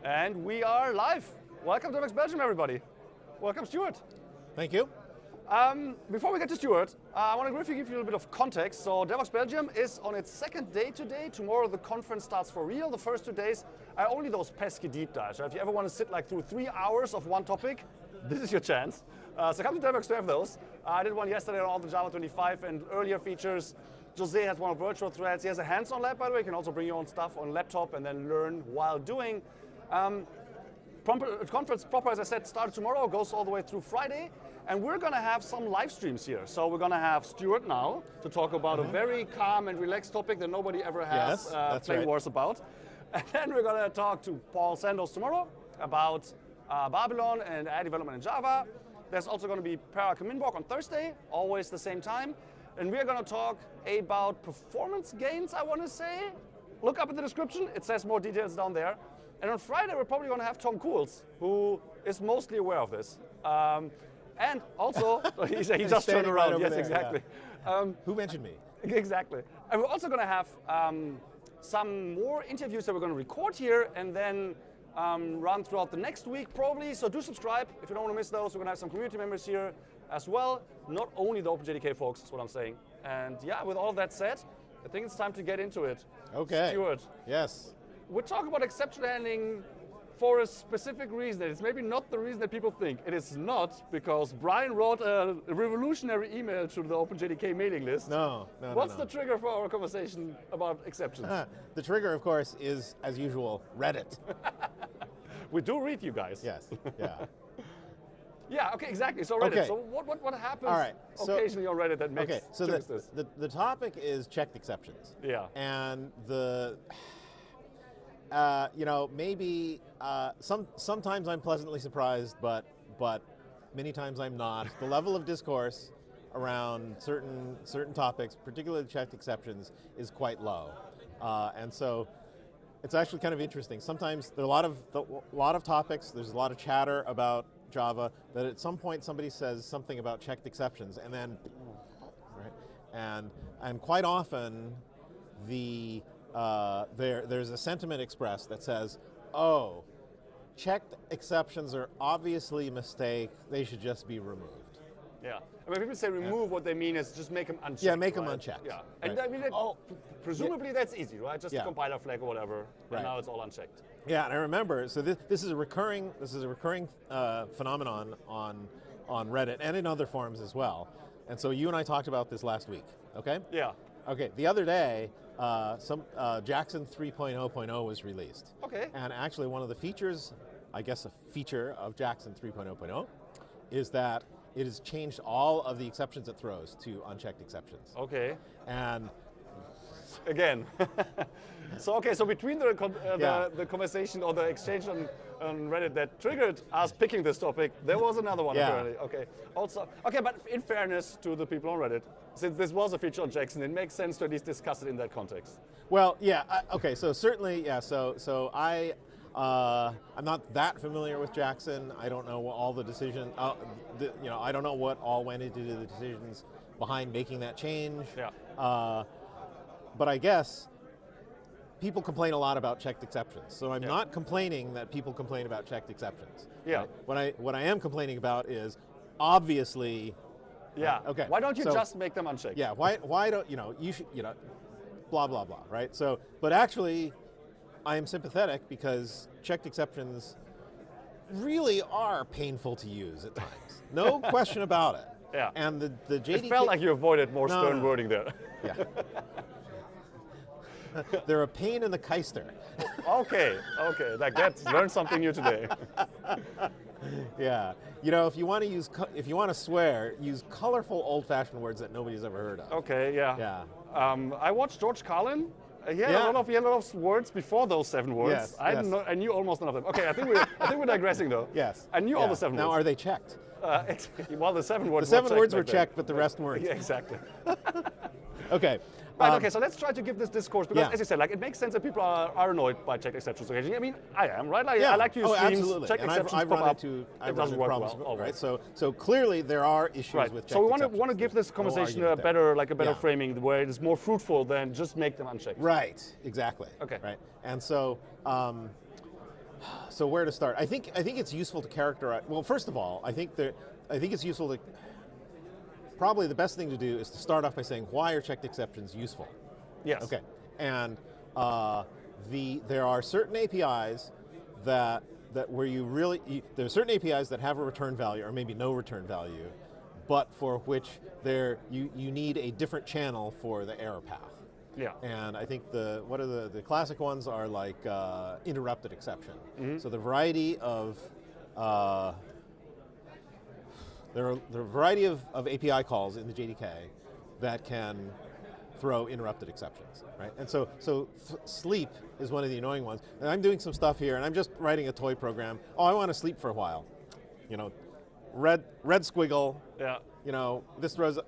And we are live. Welcome to Devoxx Belgium, everybody. Welcome, Stuart. Thank you. Before we get to Stuart, I want to briefly give you a little bit of context. So Devoxx Belgium is on its second day today. Tomorrow the conference starts for real. The first 2 days are only those pesky deep dives. Right? If you ever want to sit like through 3 hours of one topic, this is your chance. So come to Devoxx to have those. I did one yesterday on all the Java 25 and earlier features. Jose has one of virtual threads. He has a hands-on lab, by the way. You can also bring your own stuff on laptop and then learn while doing. Conference proper, as I said, started tomorrow, goes all the way through Friday. And we're going to have some live streams here. So we're going to have Stuart now to talk about a very calm and relaxed topic that nobody ever has played wars about. And then we're going to talk to Paul Sandoz tomorrow about Babylon and AI development in Java. There's also going to be Parlog Minborg on Thursday, always the same time. And we're going to talk about performance gains, I want to say. Look up in the description, it says more details down there. And on Friday, we're probably going to have Tom Cools, who is mostly aware of this. And also, he just turned around, yes, exactly. Yeah. Who mentioned me? Exactly. And we're also going to have some more interviews that we're going to record here and then run throughout the next week probably. So do subscribe if you don't want to miss those. We're going to have some community members here as well. Not only the OpenJDK folks, that's what I'm saying. And yeah, with all of that said, I think it's time to get into it. Okay. Stuart. Yes. We're talking about exception handling for a specific reason. It's maybe not the reason that people think. It is not because Brian wrote a revolutionary email to the OpenJDK mailing list. No. What's the trigger for our conversation about exceptions? The trigger, of course, is, as usual, Reddit. We do read you guys. Yes, yeah. Yeah, okay, exactly. So Reddit. Okay. So what happens occasionally on Reddit that makes this? The topic is checked exceptions. Yeah. And maybe sometimes I'm pleasantly surprised, but many times I'm not. The level of discourse around certain topics, particularly checked exceptions, is quite low, and so it's actually kind of interesting. Sometimes there are a lot of topics. There's a lot of chatter about Java that at some point somebody says something about checked exceptions, and then and quite often there's a sentiment expressed that says, oh, checked exceptions are obviously a mistake, they should just be removed. Yeah, and when people say remove, what they mean is just make them unchecked. Yeah, make them unchecked. Yeah, and I mean, presumably that's easy, right? Just a compiler flag or whatever, and now it's all unchecked. Yeah, and I remember, so this is a recurring phenomenon on Reddit and in other forums as well. And so you and I talked about this last week, okay? Yeah. Okay, the other day, Jackson 3.0.0 was released. Okay. And actually one of the features, I guess a feature of Jackson 3.0.0 is that it has changed all of the exceptions it throws to unchecked exceptions. Okay. And again, so between the conversation or the exchange on Reddit that triggered us picking this topic, there was another one apparently. Okay. Also, but in fairness to the people on Reddit, since this was a feature on Jackson, it makes sense to at least discuss it in that context. Well, yeah. Okay. So certainly, yeah. So I'm not that familiar with Jackson. I don't know all the decisions. I don't know what all went into the decisions behind making that change. Yeah. But I guess people complain a lot about checked exceptions. So I'm not complaining that people complain about checked exceptions. Yeah. Right? What I am complaining about is obviously. Yeah. Okay. Why don't you just make them unchecked? Yeah. Why don't you should blah blah blah, right? So, but actually, I am sympathetic because checked exceptions really are painful to use at times. No question about it. Yeah. And the JDK. It felt like you avoided more stern wording there. Yeah. They're a pain in the keister. Okay. Learn something new today. Yeah. If you want to swear, use colorful old-fashioned words that nobody's ever heard of. Okay. Yeah. Yeah. I watched George Carlin. He had a lot of words before those 7 words. Yes, I knew almost none of them. Okay, I think we're digressing though. Yes. I knew all the 7 words. Now, are they checked? Well, the 7 words. The 7 words were checked, but the rest weren't. Yeah, exactly. Okay. Right, okay, so let's try to give this discourse, because as you said, it makes sense that people are annoyed by checked exceptions occasionally. I mean, I am, right? I like to use streams, absolutely. checked exceptions pop up. It doesn't work well, always. Right? So clearly there are issues with checked exceptions. So we want to give this conversation a better framing, where it is more fruitful than just make them unchecked. Right, exactly. Okay. Right, and so So where to start? I think it's useful to characterize. Well, first of all, I think it's useful to. Probably the best thing to do is to start off by saying why are checked exceptions useful. Yes. Okay. And there are certain APIs that where there are certain APIs that have a return value or maybe no return value, but for which you need a different channel for the error path. Yeah. And I think the classic ones are like interrupted exception. Mm-hmm. So the variety of there are a variety of API calls in the JDK that can throw interrupted exceptions, right? And so sleep is one of the annoying ones. And I'm doing some stuff here, and I'm just writing a toy program. Oh, I want to sleep for a while. Red squiggle. Yeah. This throws.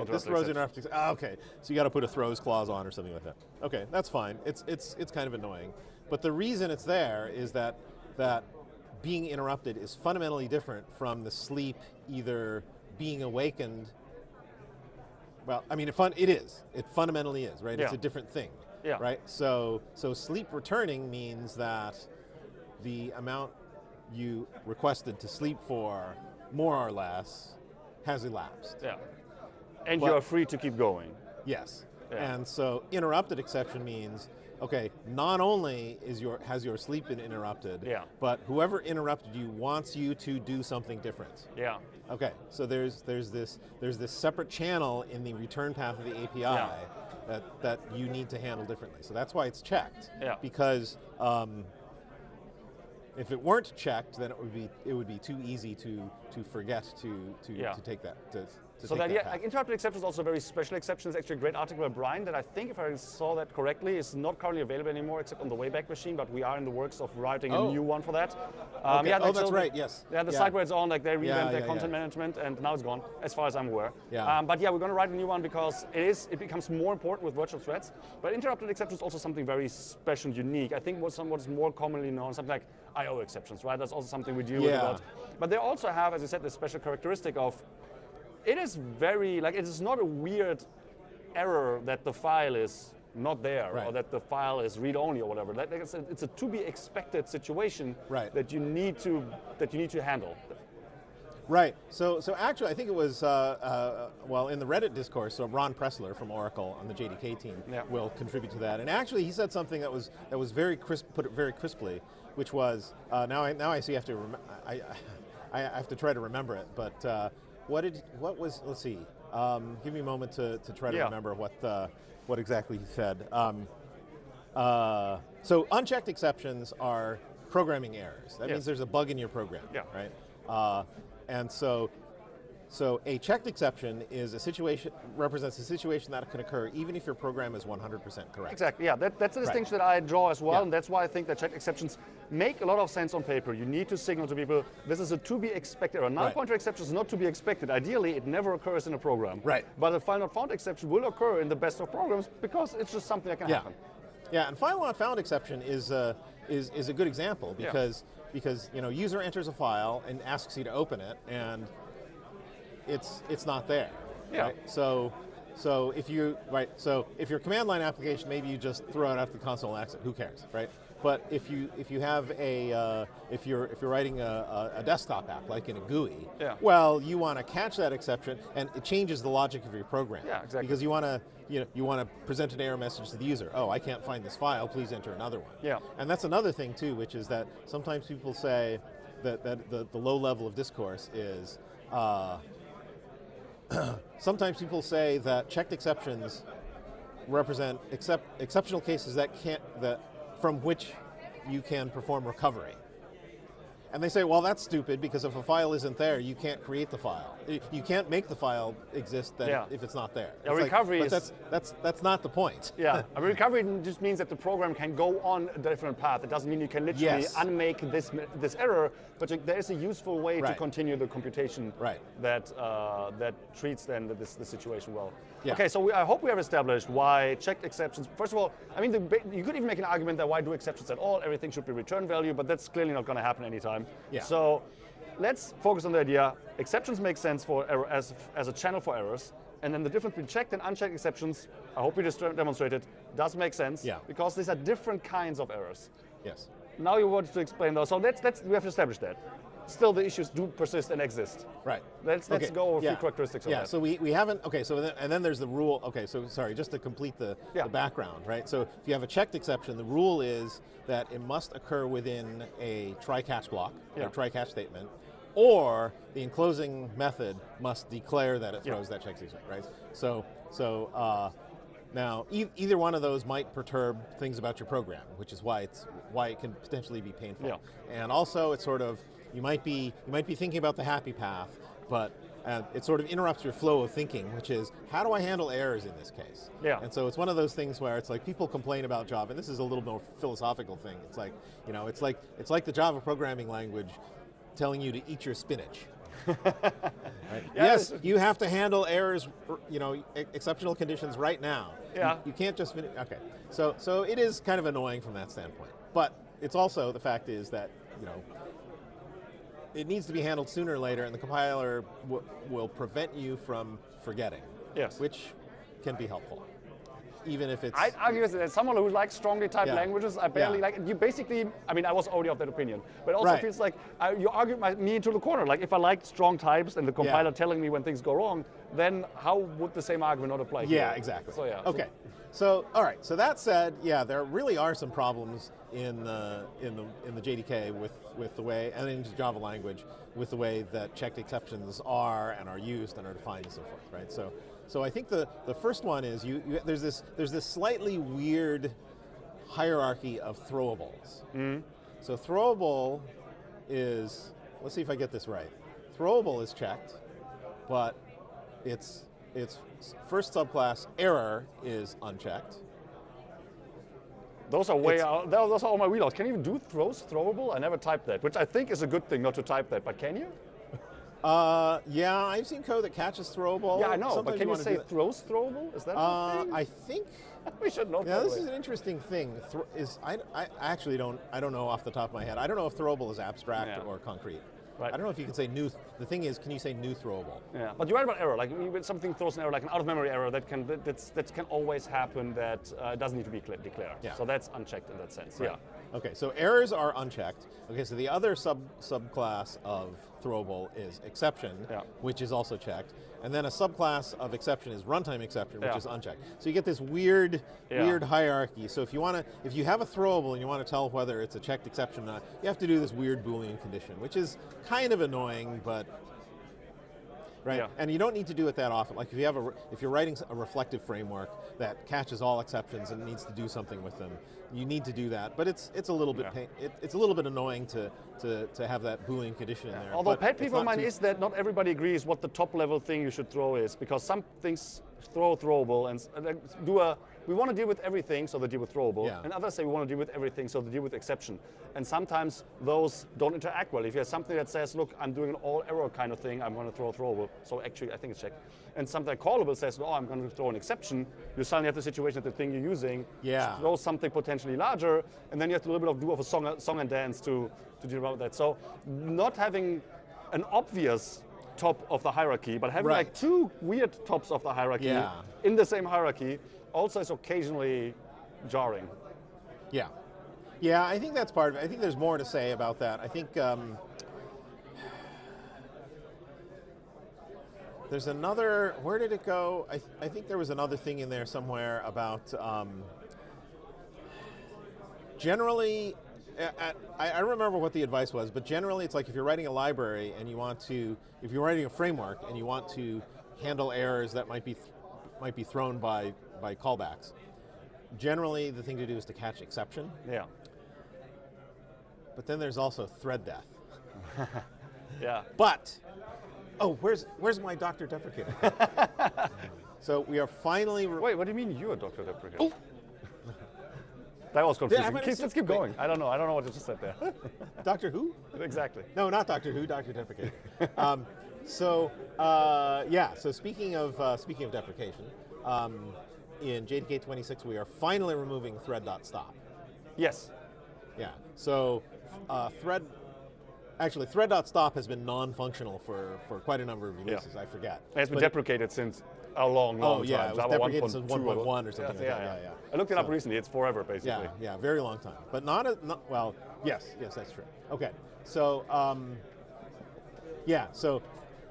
This throws interrupted. Okay, so you got to put a throws clause on or something like that. Okay, that's fine. It's kind of annoying, but the reason it's there is that being interrupted is fundamentally different from the sleep either being awakened. Well, I mean, it is. It fundamentally is, right? Yeah. It's a different thing, yeah. Right? So sleep returning means that the amount you requested to sleep for, more or less, has elapsed. Yeah. And you are free to keep going. Yes. Yeah. And so interrupted exception means, okay, not only has your sleep been interrupted, yeah. but whoever interrupted you wants you to do something different. Yeah. Okay, so there's this separate channel in the return path of the API yeah. that you need to handle differently. So that's why it's checked. Yeah. Because if it weren't checked, then it would be too easy to forget to take that. So that interrupted exception is also a very special exception. It's actually a great article by Brian that I think, if I saw that correctly, is not currently available anymore except on the Wayback Machine, but we are in the works of writing a new one for that. Okay. That's right, yes. Yeah, the site where it's on, they revamped their content management, and now it's gone, as far as I'm aware. Yeah. But we're going to write a new one because it becomes more important with virtual threads. But interrupted exception is also something very special and unique. I think what is more commonly known, something like I/O exceptions, right? That's also something we deal with a lot. But they also have, as I said, this special characteristic of it is it is not a weird error that the file is not there, right. or that the file is read-only or whatever. It's a to-be-expected situation, right. that you need to handle. Right. So actually, I think it was in the Reddit discourse. So Ron Pressler from Oracle on the JDK team will contribute to that. And actually, he said something that was very crisp, put it very crisply, which was now I see I have to try to remember it, but. Let's see. Give me a moment to try to remember what exactly he said. So unchecked exceptions are programming errors. That means there's a bug in your program, right? And so a checked exception represents a situation that can occur even if your program is 100% correct. Exactly, yeah, that's a distinction that I draw as well, and that's why I think that checked exceptions make a lot of sense on paper. You need to signal to people, this is a to-be-expected error. Null pointer exception is not to be expected. Ideally, it never occurs in a program. Right. But a file not found exception will occur in the best of programs because it's just something that can happen. Yeah, and file not found exception is a good example because user enters a file and asks you to open it, and it's not there. Yeah. Right? So if your command line application, maybe you just throw it out the console and exit. Who cares, right? But if you have if you're writing a desktop app like in a GUI, well, you want to catch that exception, and it changes the logic of your program. Yeah, exactly. Because you want to present an error message to the user. Oh, I can't find this file. Please enter another one. Yeah. And that's another thing too, which is that sometimes people say that the low level of discourse is. Sometimes people say that checked exceptions represent exceptional cases from which you can perform recovery. And they say, well, that's stupid because if a file isn't there, you can't create the file. You can't make the file exist if it's not there. Recovery that's not the point. Yeah, a recovery just means that the program can go on a different path. It doesn't mean you can literally unmake this error, but there is a useful way to continue the computation that treats then the situation well. Yeah. Okay, so I hope we have established why checked exceptions. First of all, I mean, you could even make an argument that why do exceptions at all? Everything should be return value, but that's clearly not going to happen anytime. Yeah. So let's focus on the idea. Exceptions make sense for error as a channel for errors, and then the difference between checked and unchecked exceptions, I hope we just demonstrated, does make sense because these are different kinds of errors. Yes. Now you want to explain those. So we have to establish that. Still, the issues do persist and exist. Right. Let's go over a few characteristics of that. Yeah, so we haven't, okay, so and then there's the rule, okay, so sorry, just to complete the background, right? So if you have a checked exception, the rule is that it must occur within a try-catch block, or try-catch statement, or the enclosing method must declare that it throws that checked exception, right? So now, either one of those might perturb things about your program, which is why it can potentially be painful. Yeah. And also, it's sort of, you might be thinking about the happy path, but it sort of interrupts your flow of thinking, which is, how do I handle errors in this case? Yeah. And so it's one of those things where it's like people complain about Java, and this is a little more philosophical thing. It's like, it's like the Java programming language telling you to eat your spinach. Right? Yes, you have to handle errors, exceptional conditions right now. Yeah. You can't just finish. Okay. So it is kind of annoying from that standpoint. But it's also, the fact is that, it needs to be handled sooner or later, and the compiler will prevent you from forgetting. Yes. Which can be helpful. Even if it's... I argue as someone who likes strongly typed languages, I barely like it. You basically, I was already of that opinion, but it also feels like you argue me into the corner. Like, if I liked strong types and the compiler telling me when things go wrong, then how would the same argument not apply here? Yeah, exactly. So, yeah. Okay. So, all right. So that said, there really are some problems in the JDK with the way, and in the Java language, with the way that checked exceptions are and are used and are defined and so forth, right? So I think the first one is there's this slightly weird hierarchy of throwables. Mm-hmm. So throwable is, let's see if I get this right. Throwable is checked, but its first subclass error is unchecked. Those are way out. Those are all my wheelhouse. Can you even do throwable? I never typed that, which I think is a good thing not to type that. But can you? Yeah, I've seen code that catches throwable. Yeah, I know. But can you say throws throwable? Is that a thing? I think we should know. Yeah, this is an interesting thing. I actually don't know off the top of my head. I don't know if throwable is abstract or concrete. Right. I don't know if you can say new. The thing is, can you say new throwable? Yeah, but you're right about error. Like when something throws an error, like an out-of-memory error, that can always happen. That doesn't need to be declared. Yeah. So that's unchecked in that sense. Right. Yeah. Okay, so errors are unchecked. Okay, so the other subclass of throwable is exception, which is also checked, and then a subclass of exception is runtime exception, which is unchecked. So you get this weird hierarchy. So if you have a throwable and you want to tell whether it's a checked exception or not, you have to do this weird Boolean condition, which is kind of annoying, but right. Yeah. And you don't need to do it that often. Like if you're writing a reflective framework that catches all exceptions and needs to do something with them, you need to do that. But it's a little bit it's a little bit annoying to have that Boolean condition in there. Although pet peeve of mine is that not everybody agrees what the top level thing you should throw is, because some things throw throwable and we want to deal with everything, so they deal with throwable, and others say we want to deal with everything, so they deal with exception. And sometimes those don't interact well. If you have something that says, look, I'm doing an all error kind of thing, I'm going to throw a throwable, so actually I think it's checked. And something callable says, oh, I'm going to throw an exception, you suddenly have the situation that the thing you're using throws something potentially larger, and then you have to do a little bit of a song and dance to deal with that. So not having an obvious top of the hierarchy, but having like two weird tops of the hierarchy in the same hierarchy also is occasionally jarring. Yeah. Yeah, I think that's part of it. I think there's more to say about that. I think there's another, where did it go? I think there was another thing in there somewhere about generally, I remember what the advice was, but generally it's like if you're writing a library and if you're writing a framework and you want to handle errors that might be thrown by callbacks, generally the thing to do is to catch exception. Yeah. But then there's also thread death. Yeah. But, where's my Dr. Deprecator? So we are finally... Wait, what do you mean you're Dr. Deprecator? Oh. That was confusing. Let's keep going. I don't know what you just said there. Doctor Who? Exactly. No, not Doctor Who, Dr. Deprecator. So speaking of deprecation, in JDK 26 we are finally removing thread.stop. Yes. Yeah. So thread.stop has been non-functional for quite a number of releases. I forget. It's been deprecated since a long yeah, time. it was Java deprecated since 1.2 1.1 or something like that. Yeah. I looked it up recently. It's forever, basically. Yeah, very long time. But well, yes, that's true. Okay, so, so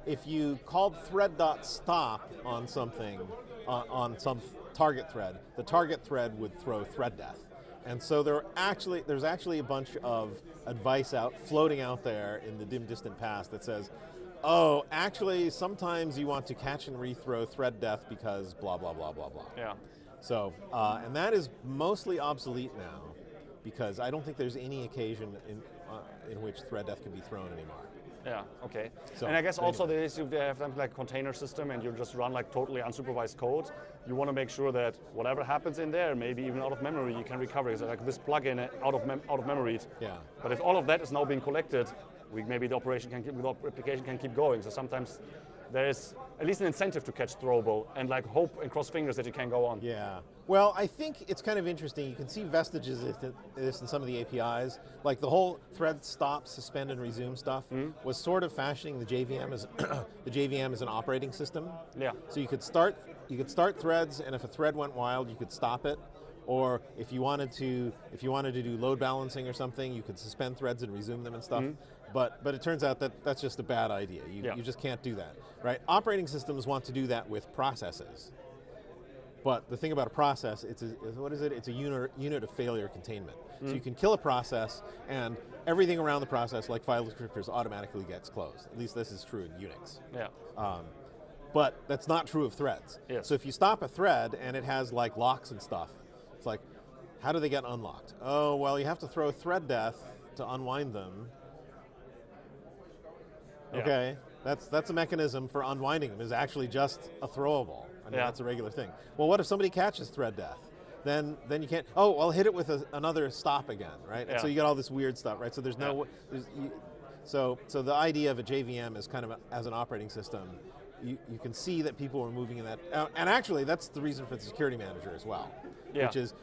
if you called thread.stop on something, on some target thread, the target thread would throw thread death. And so there's actually a bunch of advice floating out there in the dim distant past that says, oh, actually sometimes you want to catch and rethrow thread death because blah, blah, blah, blah, blah. Yeah. So, and that is mostly obsolete now because I don't think there's any occasion in which thread death can be thrown anymore. Yeah, okay. So, and I guess also there is, if they have something like container system and you just run like totally unsupervised code, you want to make sure that whatever happens in there, maybe even out of memory, you can recover it. So like this plugin out of memory. Yeah. But if all of that is now being collected, maybe the application can keep going. So sometimes there is at least an incentive to catch throwable and like hope and cross fingers that you can go on. Yeah. Well, I think it's kind of interesting. You can see vestiges of this in some of the APIs. Like the whole thread stop, suspend, and resume stuff was sort of fashioning the JVM as an operating system. Yeah. So you could start threads, and if a thread went wild, you could stop it. Or if you wanted to do load balancing or something, you could suspend threads and resume them and stuff. But it turns out that that's just a bad idea. You just can't do that, right? Operating systems want to do that with processes. But the thing about a process, it's a unit of failure containment. So you can kill a process, and everything around the process, like file descriptors, automatically gets closed. At least this is true in Unix. Yeah. But that's not true of threads. Yes. So if you stop a thread and it has like locks and stuff, it's like, how do they get unlocked? Oh, well, you have to throw thread death to unwind them. Yeah. Okay, that's a mechanism for unwinding them, is actually just a throwable. I mean, that's a regular thing. Well, what if somebody catches thread death? Then you can't, I'll hit it with another stop again, right? And so you get all this weird stuff, right? So there's no, so the idea of a JVM is kind of as an operating system, you can see that people are moving in that, and actually that's the reason for the security manager as well. Yeah. Which is,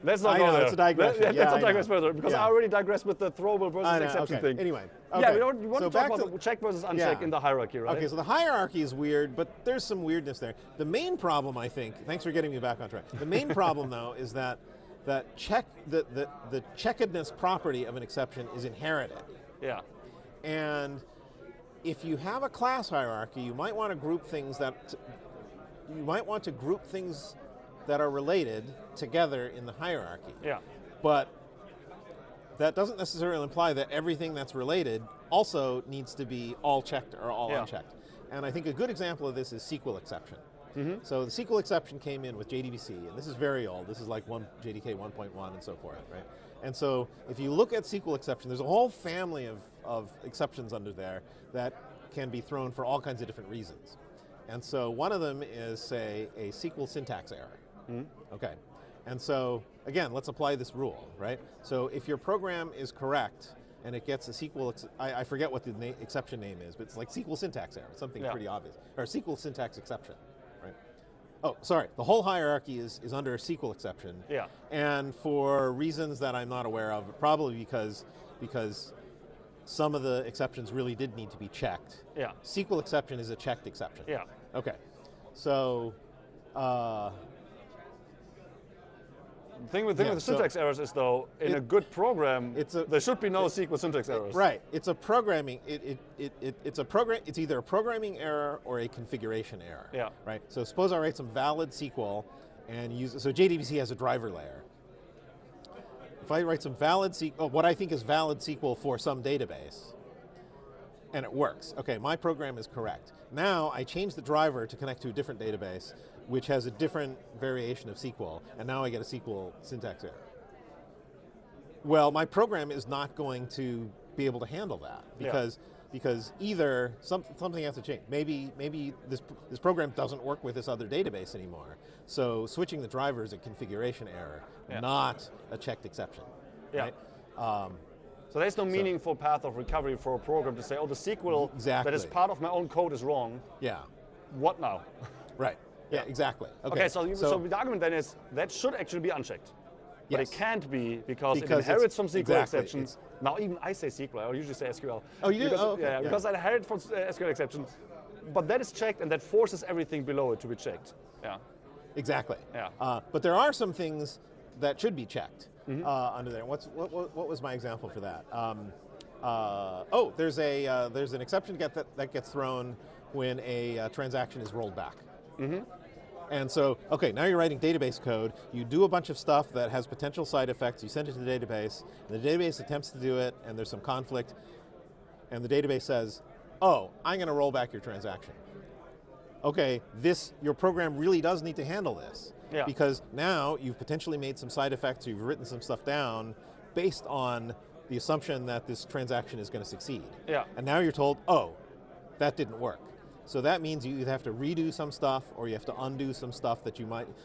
let's not go there. It's a digression. Let's not digress further, because I already digressed with the throwable versus exception thing. Anyway. Yeah, you want to talk about the check versus uncheck in the hierarchy, right? Okay, so the hierarchy is weird, but there's some weirdness there. The main problem, I think, thanks for getting me back on track. The main problem, though, is that the checkedness property of an exception is inherited. Yeah. And if you have a class hierarchy, you might want to group things that are related together in the hierarchy. Yeah. But that doesn't necessarily imply that everything that's related also needs to be all checked or all unchecked. And I think a good example of this is SQL exception. So the SQL exception came in with JDBC, and this is very old. This is like JDK 1.1 and so forth, right? And so if you look at SQL exception, there's a whole family of exceptions under there that can be thrown for all kinds of different reasons. And so one of them is, say, a SQL syntax error. Okay, and so again, let's apply this rule, right? So if your program is correct and it gets a SQL, I forget what the exception name is, but it's like SQL syntax error, something pretty obvious, or SQL syntax exception, right? Oh, sorry, the whole hierarchy is under a SQL exception. Yeah. And for reasons that I'm not aware of, probably because some of the exceptions really did need to be checked. Yeah. SQL exception is a checked exception. Yeah. Okay, so. The thing with the syntax errors is, though, in a good program, there should be no SQL syntax errors. Right. It's a programming. It's either a programming error or a configuration error. Yeah. Right. So suppose I write some valid SQL and use. So JDBC has a driver layer. If I write some valid SQL, what I think is valid SQL for some database, and it works. Okay, my program is correct. Now I change the driver to connect to a different database, which has a different variation of SQL, and now I get a SQL syntax error. Well, my program is not going to be able to handle that because either something has to change. Maybe this program doesn't work with this other database anymore. So switching the driver is a configuration error, not a checked exception. Yeah. Right? So there's no meaningful path of recovery for a program to say, oh, the SQL that is part of my own code is wrong. Yeah. What now? Right. Yeah, exactly. Okay, so the argument then is that should actually be unchecked. But it can't be because it inherits from SQL exceptions. Now even I say SQL, I usually say SQL. Oh, you do? Because I inherit from SQL exceptions. but that is checked, and that forces everything below it to be checked. Yeah. Exactly. Yeah. But there are some things that should be checked under there. What was my example for that? There's an exception that gets thrown when a transaction is rolled back. And so, okay, now you're writing database code, you do a bunch of stuff that has potential side effects, you send it to the database, and the database attempts to do it, and there's some conflict, and the database says, oh, I'm going to roll back your transaction. Okay, your program really does need to handle this, because now you've potentially made some side effects, you've written some stuff down based on the assumption that this transaction is going to succeed. Yeah. And now you're told, oh, that didn't work. So that means you either have to redo some stuff or you have to undo some stuff that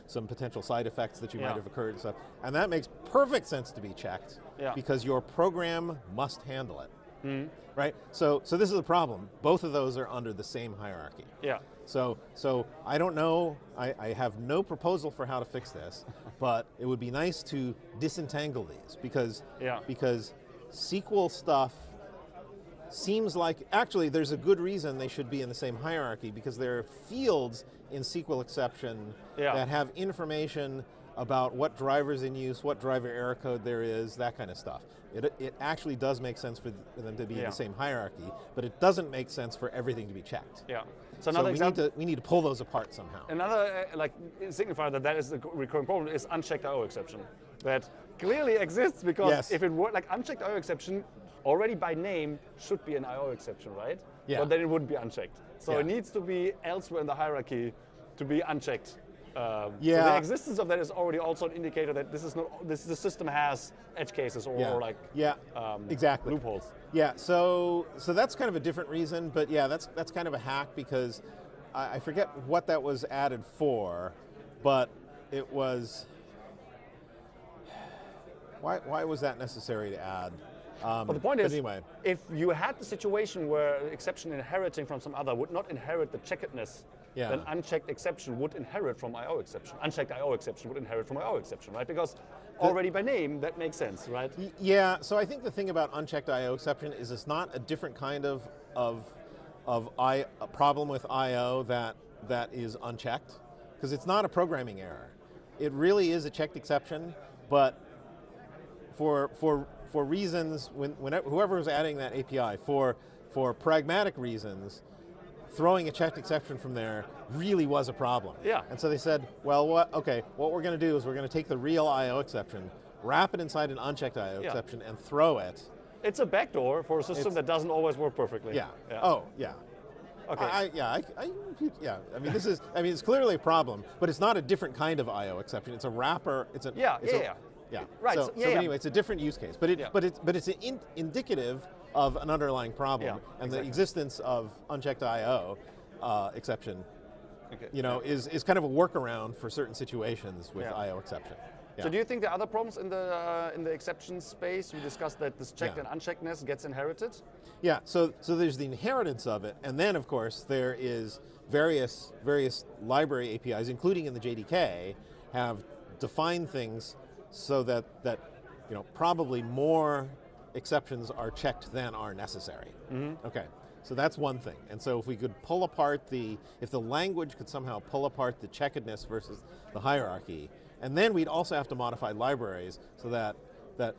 some potential side effects that you might have occurred and stuff. And that makes perfect sense to be checked because your program must handle it. Right? So this is a problem. Both of those are under the same hierarchy. Yeah. So I don't know, I have no proposal for how to fix this, but it would be nice to disentangle these because SQL stuff seems like, actually there's a good reason they should be in the same hierarchy because there are fields in SQL exception that have information about what driver's in use, what driver error code there is, that kind of stuff. It actually does make sense for them to be in the same hierarchy, but it doesn't make sense for everything to be checked. Yeah. So another example, we need to pull those apart somehow. Another signifier that is the recurring problem is unchecked IO exception. That clearly exists because if it were like unchecked IO exception, already by name should be an IO exception, right? Yeah. But then it wouldn't be unchecked. So it needs to be elsewhere in the hierarchy to be unchecked. So the existence of that is already also an indicator that the system has edge cases or exactly loopholes. Yeah, so that's kind of a different reason, but that's kind of a hack because I forget what that was added for, but it was why was that necessary to add? But the point is, anyway. If you had the situation where an exception inheriting from some other would not inherit the checkedness, then unchecked exception would inherit from IO exception. Unchecked IO exception would inherit from IO exception, right? Because already by name, that makes sense, right? Yeah, so I think the thing about unchecked IO exception is it's not a different kind of a problem with IO that is unchecked, because it's not a programming error. It really is a checked exception, but for reasons, whoever was adding that API, for pragmatic reasons, throwing a checked exception from there really was a problem. Yeah. And so they said, well, what we're going to do is we're going to take the real IO exception, wrap it inside an unchecked IO exception, and throw it. It's a backdoor for a system that doesn't always work perfectly. Yeah. Oh, yeah. Okay. I mean, it's clearly a problem, but it's not a different kind of IO exception. It's a wrapper. Yeah. Right. So anyway, it's a different use case, but it's indicative of an underlying problem, and the existence of unchecked IO exception, is kind of a workaround for certain situations with IO exception. Yeah. So do you think there are other problems in the exception space? We discussed that this checked and uncheckedness gets inherited. Yeah. So there's the inheritance of it, and then of course there is various library APIs, including in the JDK, have defined things so that probably more exceptions are checked than are necessary. Okay, so that's one thing. And so if we could pull apart if the language could somehow pull apart the checkedness versus the hierarchy, and then we'd also have to modify libraries so that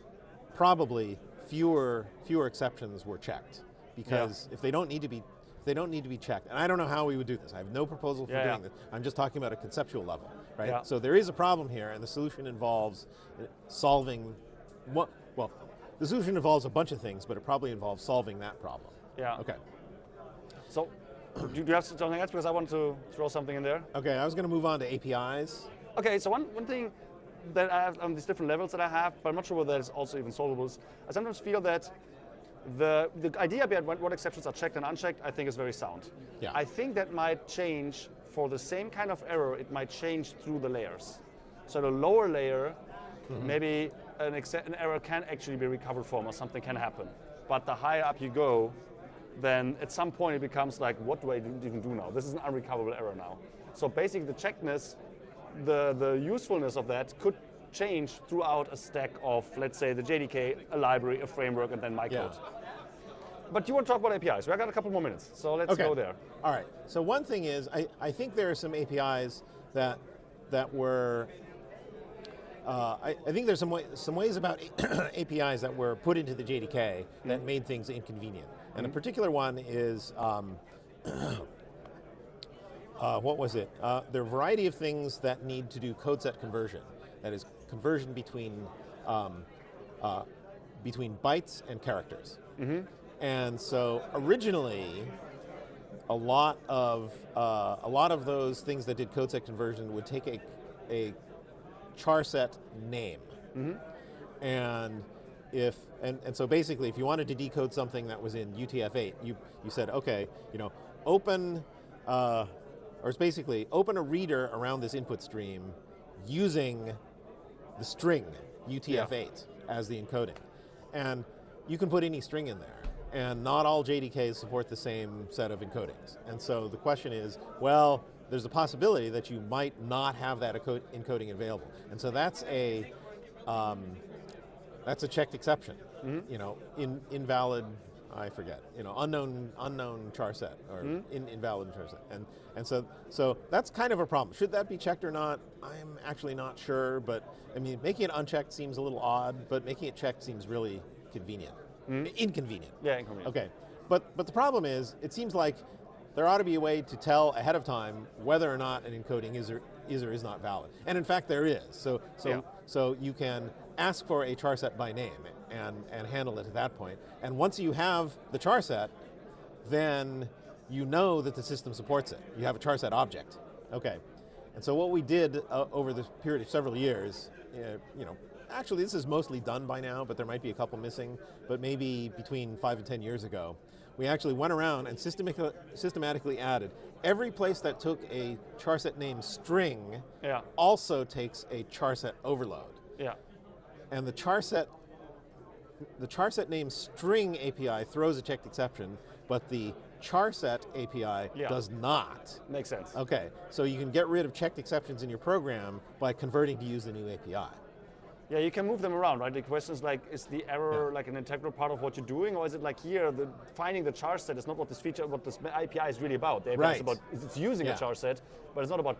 probably fewer exceptions were checked, because if they don't need to be checked, and I don't know how we would do this. I have no proposal for doing this. I'm just talking about a conceptual level, right? Yeah. So there is a problem here, and the solution involves solving the solution involves a bunch of things, but it probably involves solving that problem. Yeah. Okay. So, do you have something else? Because I want to throw something in there. Okay, I was going to move on to APIs. Okay, so one thing that I have on these different levels that I have, but I'm not sure whether that is also even solvable, is I sometimes feel that the idea behind what exceptions are checked and unchecked, I think is very sound. Yeah. I think that might change for the same kind of error, it might change through the layers. So the lower layer, maybe an error can actually be recovered from, or something can happen. But the higher up you go, then at some point it becomes like, what do I even do now? This is an unrecoverable error now. So basically the checkedness, the usefulness of that could change throughout a stack of, let's say, the JDK, a library, a framework, and then my code. but you want to talk about APIs. We got a couple more minutes, so let's go there. All right. So one thing is, I think there are some APIs that were. I think there's some ways about APIs that were put into the JDK that made things inconvenient. And a particular one is, what was it? There are a variety of things that need to do code set conversion. That is conversion between bytes and characters. And so originally, a lot of those things that did code set conversion would take a char set name. And so basically, if you wanted to decode something that was in UTF-8, you said, okay, open, or it's basically open a reader around this input stream using the string UTF-8 as the encoding. And you can put any string in there. And not all JDKs support the same set of encodings. And so the question is, well, there's a possibility that you might not have that encoding available. And so that's a checked exception. Invalid, I forget. Unknown char set or invalid char set. And so that's kind of a problem. Should that be checked or not? I'm actually not sure. But I mean, making it unchecked seems a little odd. But making it checked seems really convenient. Inconvenient. Yeah, inconvenient. Okay, but the problem is, it seems like there ought to be a way to tell ahead of time whether or not an encoding is or is not valid. And in fact, there is. So you can ask for a char set by name and handle it at that point. And once you have the char set, then you know that the system supports it. You have a char set object. Okay. And so what we did over the period of several years, actually, this is mostly done by now, but there might be a couple missing. But maybe between 5 and 10 years ago, we actually went around and systematically added every place that took a char set name string also takes a char set overload. Yeah. And the char set name string API throws a checked exception, but the char set API does not. Makes sense. Okay, so you can get rid of checked exceptions in your program by converting to use the new API. Yeah, you can move them around, right? The question is like, is the error like an integral part of what you're doing, or is it like here, finding the char set is not what this API is really about. The API is about, it's using a char set, but it's not about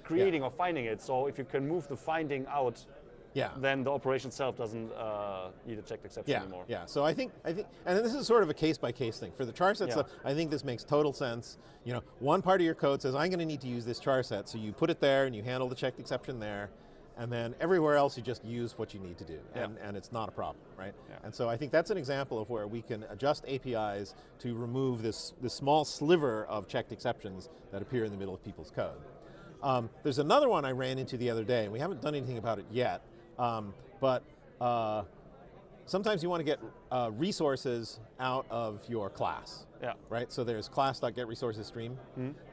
creating or finding it. So if you can move the finding out, then the operation itself doesn't need a checked exception anymore. Yeah, so I think, and this is sort of a case-by-case thing. For the char set stuff, I think this makes total sense. One part of your code says, I'm going to need to use this char set, so you put it there and you handle the checked exception there. And then everywhere else, you just use what you need to do, and it's not a problem, right? Yeah. And so I think that's an example of where we can adjust APIs to remove this small sliver of checked exceptions that appear in the middle of people's code. There's another one I ran into the other day, and we haven't done anything about it yet, but sometimes you want to get resources out of your class. Yeah. Right. So there's class.getResourcesStream.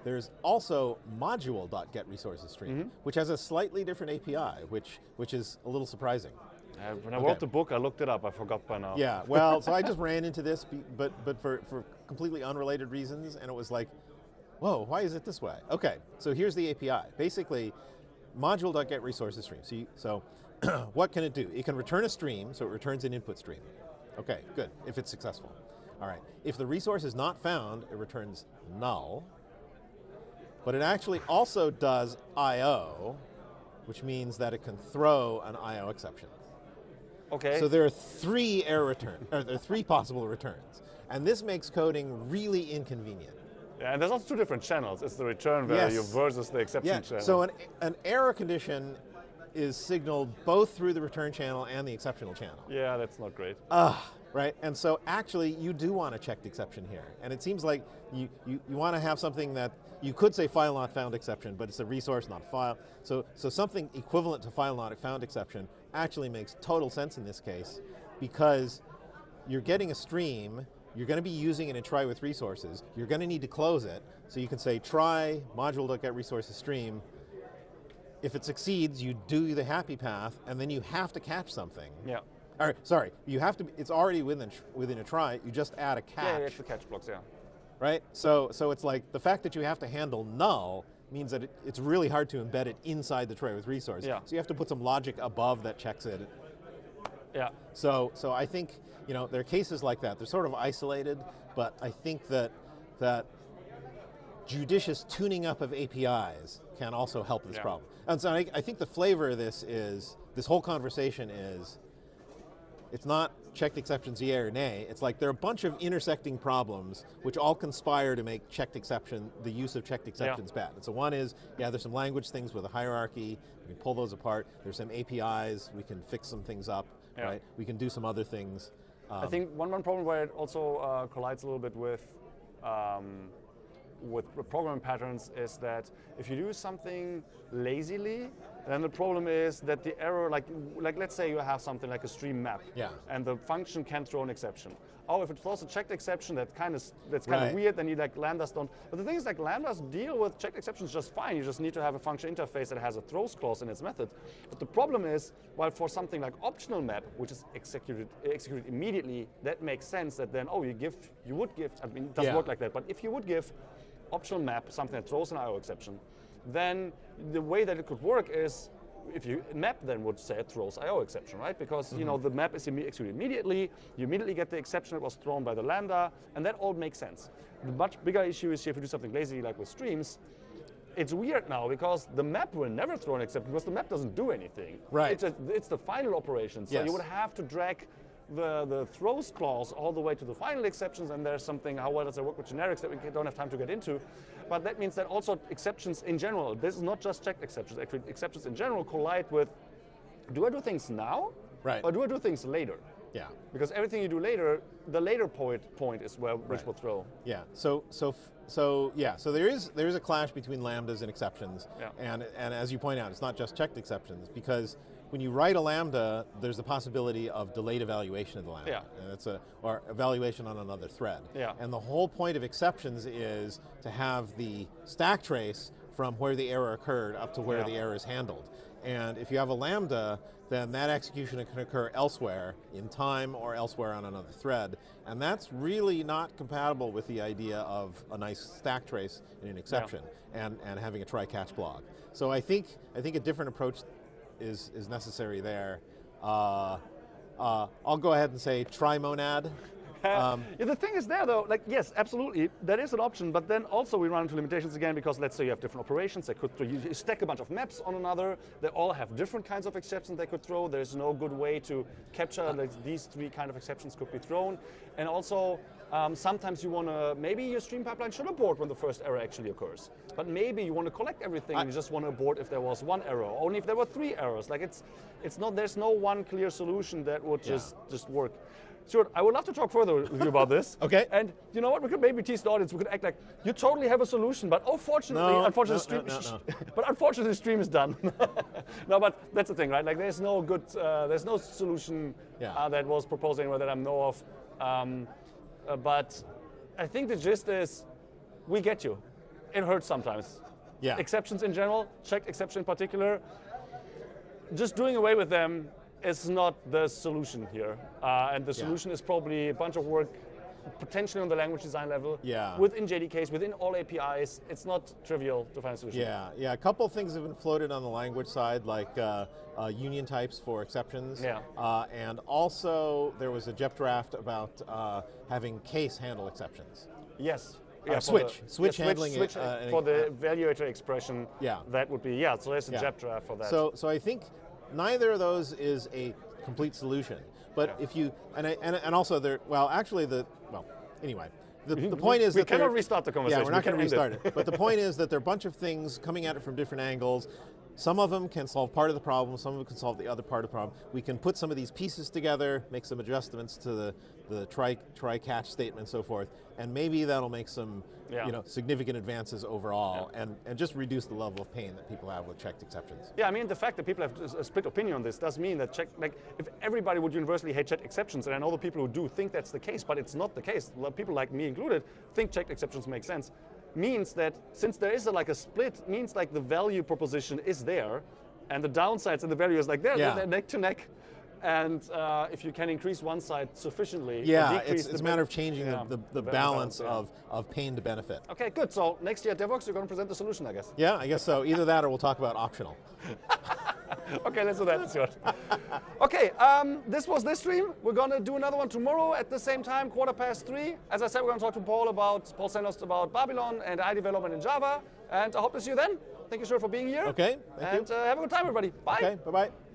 There's also module.getResourcesStream, which has a slightly different API, which is a little surprising. When I wrote the book, I looked it up. I forgot by now. Yeah. Well, so I just ran into this, but for completely unrelated reasons, and it was like, whoa, why is it this way? Okay. So here's the API. Basically, module.getResourcesStream. So what can it do? It can return a stream, so it returns an input stream. Okay, good, if it's successful. All right, if the resource is not found, it returns null, but it actually also does I/O, which means that it can throw an I/O exception. Okay. So there are three possible returns, and this makes coding really inconvenient. Yeah, and there's also two different channels. It's the return value versus the exception channel. So an error condition is signaled both through the return channel and the exceptional channel. Yeah, that's not great. Right, and so actually you do want a checked exception here. And it seems like you want to have something that, you could say file not found exception, but it's a resource, not a file. So something equivalent to file not found exception actually makes total sense in this case, because you're getting a stream, you're going to be using it in try with resources, you're going to need to close it, so you can say try module.getResourcesStream. If it succeeds, you do the happy path, and then you have to catch something. Yeah. Or, sorry, you have to. It's already within a try. You just add a catch. Yeah, it's the catch blocks. Yeah. Right. So it's like the fact that you have to handle null means that it's really hard to embed it inside the tray with resource. Yeah. So you have to put some logic above that checks it. Yeah. So I think, there are cases like that. They're sort of isolated, but I think that judicious tuning up of APIs can also help this problem. And so I think the flavor of this whole conversation is, it's not checked exceptions yea or nay. It's like there are a bunch of intersecting problems which all conspire to make the use of checked exceptions bad. And so one is, there's some language things with a hierarchy. We can pull those apart. There's some APIs. We can fix some things up, right? We can do some other things. I think one problem where it also collides a little bit with programming patterns is that if you do something lazily, then the problem is that the error, like let's say you have something like a stream map, and the function can throw an exception. Oh, if it throws a checked exception, that's kind of weird. Then you lambdas don't. But the thing is, lambdas deal with checked exceptions just fine. You just need to have a function interface that has a throws clause in its method. But the problem is, while for something like optional map, which is executed immediately, that makes sense. That then you would give. I mean, it doesn't work like that. But if you would give optional map something that throws an IO exception, then the way that it could work is, if you map then would say it throws IO exception, right? Because the map is executed immediately, you immediately get the exception that was thrown by the lambda, and that all makes sense. The much bigger issue is if you do something lazy like with streams, it's weird now because the map will never throw an exception because the map doesn't do anything. Right. It's the final operation, so you would have to drag the throws clause all the way to the final exceptions, and there's something, how well does it work with generics that we don't have time to get into. But that means that also exceptions in general, this is not just checked exceptions, actually exceptions in general collide with, do I do things now? Right. Or do I do things later? Yeah. Because everything you do later, the later point is where which will throw. Yeah. So there is a clash between lambdas and exceptions. Yeah. And as you point out, it's not just checked exceptions, because when you write a lambda, there's the possibility of delayed evaluation of the lambda. Yeah. And or evaluation on another thread. Yeah. And the whole point of exceptions is to have the stack trace from where the error occurred up to where the error is handled. And if you have a lambda, then that execution can occur elsewhere in time or elsewhere on another thread. And that's really not compatible with the idea of a nice stack trace in an exception and having a try-catch block. So I think a different approach is necessary there. I'll go ahead and say try monad. The thing is there though, yes, absolutely, that is an option, but then also we run into limitations again, because let's say you have different operations, you stack a bunch of maps on another, they all have different kinds of exceptions they could throw, there's no good way to capture these three kind of exceptions could be thrown, and also sometimes you want to, maybe your stream pipeline should abort when the first error actually occurs, but maybe you want to collect everything and you just want to abort if there was one error, only if there were three errors. It's not, there's no one clear solution that would just work. Stuart, I would love to talk further with you about this. Okay. And you know what? We could maybe tease the audience. We could act like you totally have a solution, but unfortunately, stream is done. No, but that's the thing, right? There's no good, there's no solution that was proposed anywhere that I know of. But I think the gist is, we get you. It hurts sometimes. Yeah. Exceptions in general, checked exception in particular. Just doing away with them is not the solution here. And the solution is probably a bunch of work, potentially on the language design level, within JDKs, within all APIs. It's not trivial to find a solution. Yeah. A couple of things have been floated on the language side, like union types for exceptions. And also there was a JEP draft about having case handle exceptions. Yes. Switch handling for the evaluator expression. That would be so there's a JEP draft for that. So I think neither of those is a complete solution. But if you and also there, anyway. The point is we cannot restart the conversation. Yeah, we're not going to restart it. But the point is that there are a bunch of things coming at it from different angles. Some of them can solve part of the problem, some of them can solve the other part of the problem. We can put some of these pieces together, make some adjustments to the try-catch statement and so forth, and maybe that'll make some significant advances overall and just reduce the level of pain that people have with checked exceptions. Yeah, I mean, the fact that people have a split opinion on this does mean that if everybody would universally hate checked exceptions, and I know the people who do think that's the case, but it's not the case. People like me included think checked exceptions make sense. Means that since there is a split, means the value proposition is there, and the downsides and the value is they're neck to neck. And if you can increase one side sufficiently, it's a matter of changing the balance of pain to benefit. Okay, good. So next year at Devoxx, you're going to present the solution, I guess. Yeah, I guess so. Either that or we'll talk about optional. Okay, let's do that, Stuart. Okay, this was this stream. We're going to do another one tomorrow at the same time, 3:15. As I said, we're going to talk to Paul Sanders about Babylon and AI development in Java. And I hope to see you then. Thank you, Stuart, for being here. Okay, thank you. And have a good time, everybody. Bye. Okay, bye-bye.